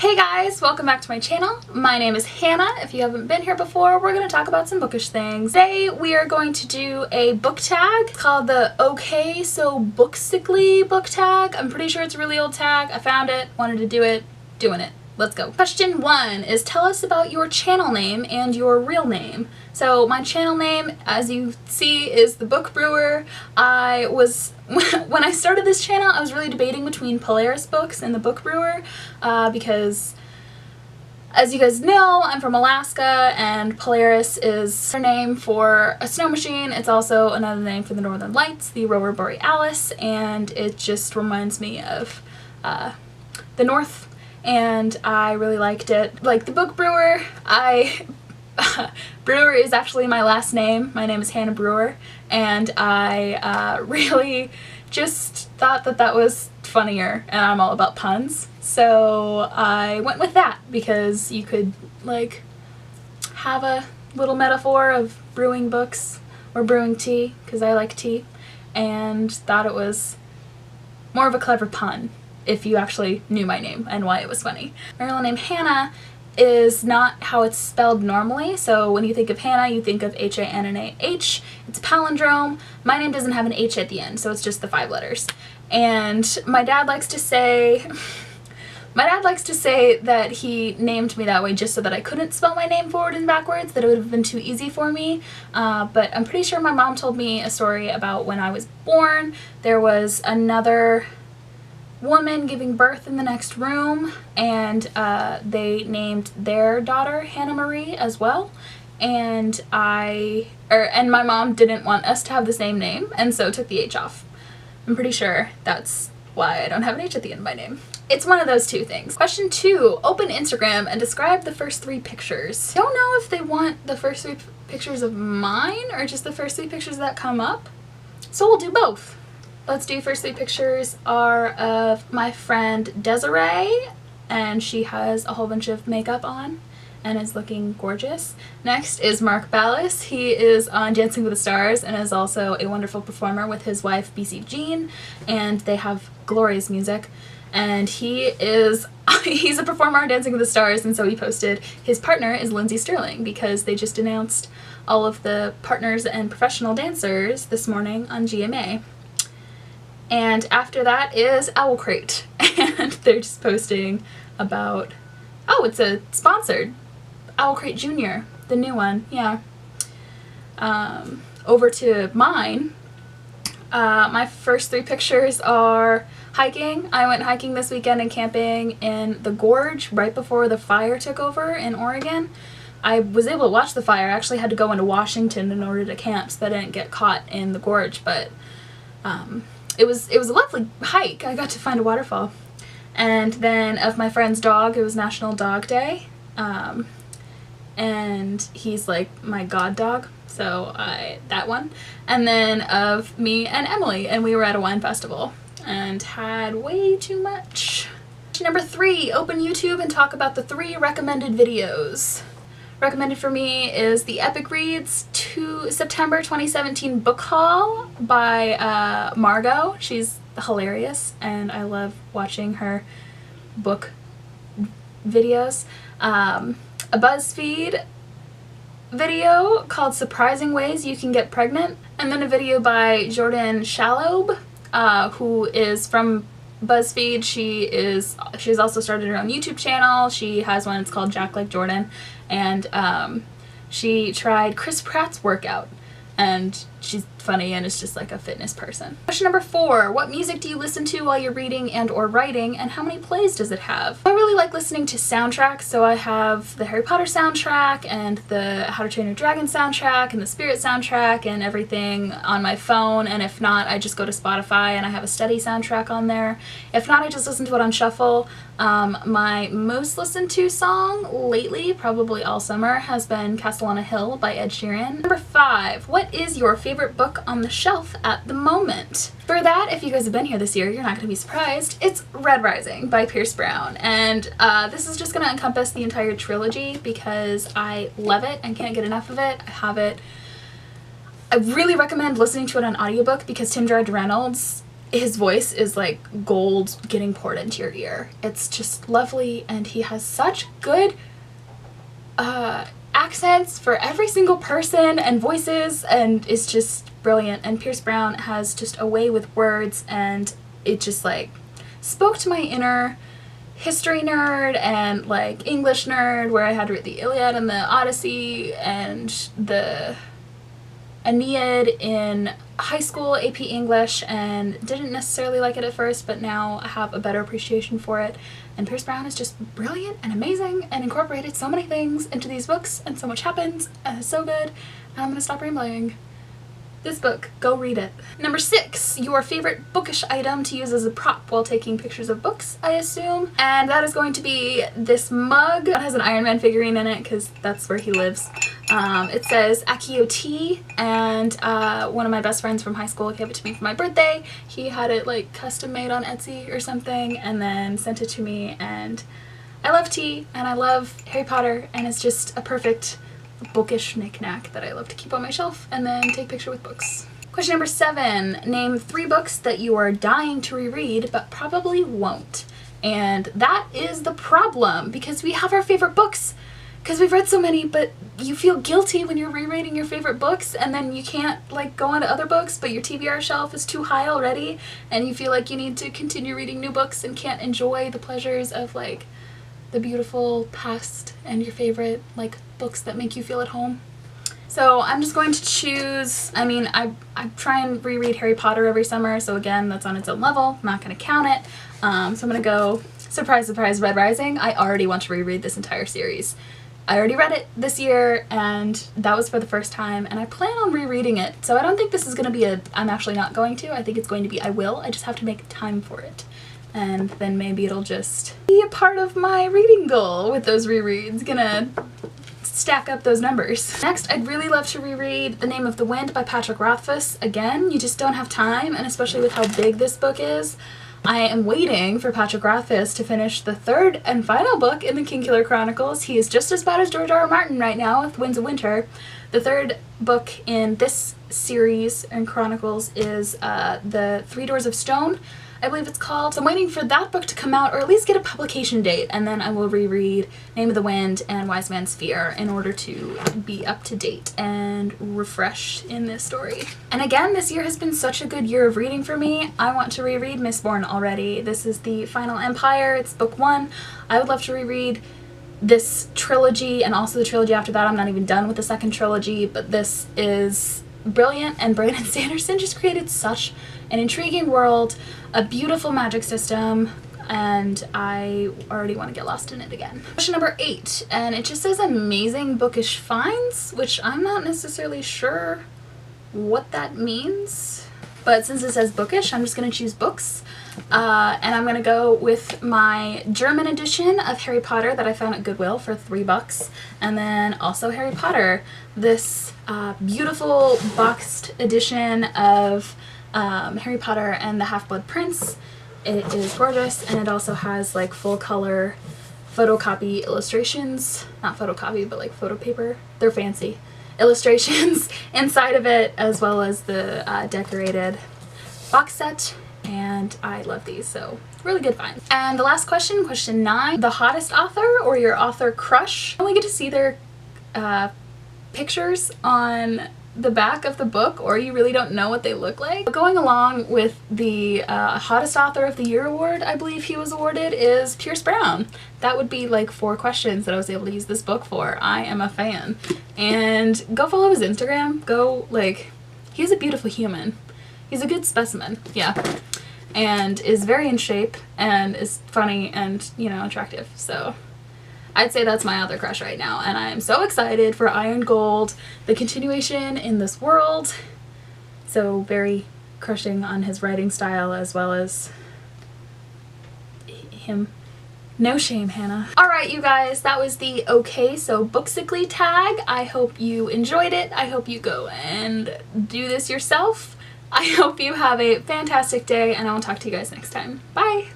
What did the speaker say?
Hey guys, welcome back to my channel. My name is Hannah. If you haven't been here before, we're going to talk about some bookish things. Today we are going to do a book tag called the Okay So Booksically book tag. I'm pretty sure it's a really old tag. I found it, wanted to do it, doing it. Let's go. Question 1 is tell us about your channel name and your real name. So my channel name, as you see, is The Book Brewer. When I started this channel, I was really debating between Polaris Books and The Book Brewer because, as you guys know, I'm from Alaska, and Polaris is a name for a snow machine. It's also another name for the Northern Lights, the Aurora Borealis, and it just reminds me of the North. And I really liked it. Like The Book Brewer, Brewer is actually my last name. My name is Hannah Brewer, and I really just thought that that was funnier, and I'm all about puns. So I went with that because you could like have a little metaphor of brewing books or brewing tea, because I like tea, and thought it was more of a clever pun if you actually knew my name and why it was funny. My real name, Hannah, is not how it's spelled normally. So when you think of Hannah, you think of H-A-N-N-A-H. It's a palindrome. My name doesn't have an H at the end, so it's just the 5 letters. And my dad likes to say that he named me that way just so that I couldn't spell my name forward and backwards, that it would have been too easy for me. But I'm pretty sure my mom told me a story about when I was born. There was another woman giving birth in the next room, and they named their daughter Hannah Marie as well, and my mom didn't want us to have the same name, and so took the H off. I'm pretty sure that's why I don't have an H at the end of my name. It's one of those two things. Question 2, open Instagram and describe the first 3 pictures. Don't know if they want the first 3 pictures of mine or just the first 3 pictures that come up, so we'll do both. Let's do first 3 pictures are of my friend Desiree, and she has a whole bunch of makeup on and is looking gorgeous. Next is Mark Ballas. He is on Dancing with the Stars and is also a wonderful performer with his wife BC Jean, and they have glorious music. And he's a performer on Dancing with the Stars, and so he posted his partner is Lindsay Sterling because they just announced all of the partners and professional dancers this morning on GMA. And after that is Owl Crate, and they're just posting about, oh, it's a sponsored Owl Crate Jr., the new one, yeah. Over to mine. My first 3 pictures are hiking. I went hiking this weekend and camping in the gorge right before the fire took over in Oregon. I was able to watch the fire. I actually had to go into Washington in order to camp so that I didn't get caught in the gorge, but it was a lovely hike. I got to find a waterfall. And then of my friend's dog, it was National Dog Day, and he's like my god dog, so that one. And then of me and Emily, and we were at a wine festival and had way too much. Number 3, open YouTube and talk about the 3 recommended videos. Recommended for me is the Epic Reads September 2017 book haul by Margot. She's hilarious, and I love watching her book videos. A BuzzFeed video called Surprising Ways You Can Get Pregnant, and then a video by Jordan Shaloub, who is from BuzzFeed. She's also started her own YouTube channel. She has one, it's called Jack Like Jordan, and she tried Chris Pratt's workout, and she's funny and is just like a fitness person. Question number 4, what music do you listen to while you're reading and or writing, and how many plays does it have? I really like listening to soundtracks, so I have the Harry Potter soundtrack and the How to Train Your Dragon soundtrack and the Spirit soundtrack and everything on my phone, and if not, I just go to Spotify and I have a study soundtrack on there. If not, I just listen to it on shuffle. My most listened to song lately, probably all summer, has been Castle on a Hill by Ed Sheeran. Number 5, what is your favorite book on the shelf at the moment? For that, if you guys have been here this year, you're not going to be surprised. It's Red Rising by Pierce Brown, and this is just going to encompass the entire trilogy because I love it and can't get enough of it. I have it. I really recommend listening to it on audiobook because Tim George Reynolds his voice is like gold getting poured into your ear. It's just lovely, and he has such good accents for every single person and voices, and it's just brilliant. And Pierce Brown has just a way with words, and it just like spoke to my inner history nerd and like English nerd, where I had to read the Iliad and the Odyssey and the Aeneid in high school AP English, and didn't necessarily like it at first, but now I have a better appreciation for it. And Pierce Brown is just brilliant and amazing and incorporated so many things into these books, and so much happens, and it's so good. And I'm gonna stop rambling. This book, go read it. Number 6, your favorite bookish item to use as a prop while taking pictures of books, I assume. And that is going to be this mug. It has an Iron Man figurine in it because that's where he lives. It says Akio Tea, and one of my best friends from high school gave it to me for my birthday. He had it like custom made on Etsy or something, and then sent it to me. And I love tea, and I love Harry Potter, and it's just a perfect bookish knickknack that I love to keep on my shelf and then take picture with books. Question number 7, name 3 books that you are dying to reread but probably won't. And that is the problem, because we have our favorite books because we've read so many, but you feel guilty when you're rereading your favorite books, and then you can't like go on to other books, but your TBR shelf is too high already, and you feel like you need to continue reading new books and can't enjoy the pleasures of like the beautiful past and your favorite like books that make you feel at home. So I'm just going to choose, I mean, I try and reread Harry Potter every summer, so again, that's on its own level. I'm not going to count it. So I'm going to go, surprise, surprise, Red Rising. I already want to reread this entire series. I already read it this year, and that was for the first time, and I plan on rereading it. So I don't think this is going to be I'm actually not going to. I think it's going to be I will. I just have to make time for it. And then maybe it'll just be a part of my reading goal with those rereads. Gonna stack up those numbers. Next, I'd really love to reread The Name of the Wind by Patrick Rothfuss. Again, you just don't have time, and especially with how big this book is. I am waiting for Patrick Rothfuss to finish the 3rd and final book in the Kingkiller Chronicles. He is just as bad as George R. R. Martin right now with Winds of Winter. The 3rd book in this series and Chronicles is The Three Doors of Stone, I believe it's called. So I'm waiting for that book to come out, or at least get a publication date, and then I will reread Name of the Wind and Wise Man's Fear in order to be up to date and refreshed in this story. And again, this year has been such a good year of reading for me. I want to reread Mistborn already. This is the Final Empire. It's book 1. I would love to reread this trilogy and also the trilogy after that. I'm not even done with the 2nd trilogy, but this is brilliant, and Brandon Sanderson just created such an intriguing world, a beautiful magic system, and I already want to get lost in it again. Question number 8, and it just says amazing bookish finds, which I'm not necessarily sure what that means, but since it says bookish, I'm just going to choose books. And I'm going to go with my German edition of Harry Potter that I found at Goodwill for $3, and then also Harry Potter, this beautiful boxed edition of Harry Potter and the Half-Blood Prince. It is gorgeous, and it also has like full color photocopy illustrations, not photocopy but like photo paper, they're fancy illustrations inside of it, as well as the decorated box set, and I love these, so really good find. And the last question, question 9, the hottest author or your author crush. I only get to see their pictures on the back of the book, or you really don't know what they look like. But going along with the hottest author of the year award, I believe he was awarded, is Pierce Brown. That would be like 4 questions that I was able to use this book for. I am a fan. And go follow his Instagram. Go, like, he's a beautiful human. He's a good specimen, yeah. And is very in shape and is funny and, you know, attractive. So I'd say that's my other crush right now, and I'm so excited for Iron Gold, the continuation in this world. So very crushing on his writing style as well as him. No shame, Hannah. Alright, you guys, that was the okay so Booksically tag. I hope you enjoyed it. I hope you go and do this yourself. I hope you have a fantastic day, and I will talk to you guys next time. Bye!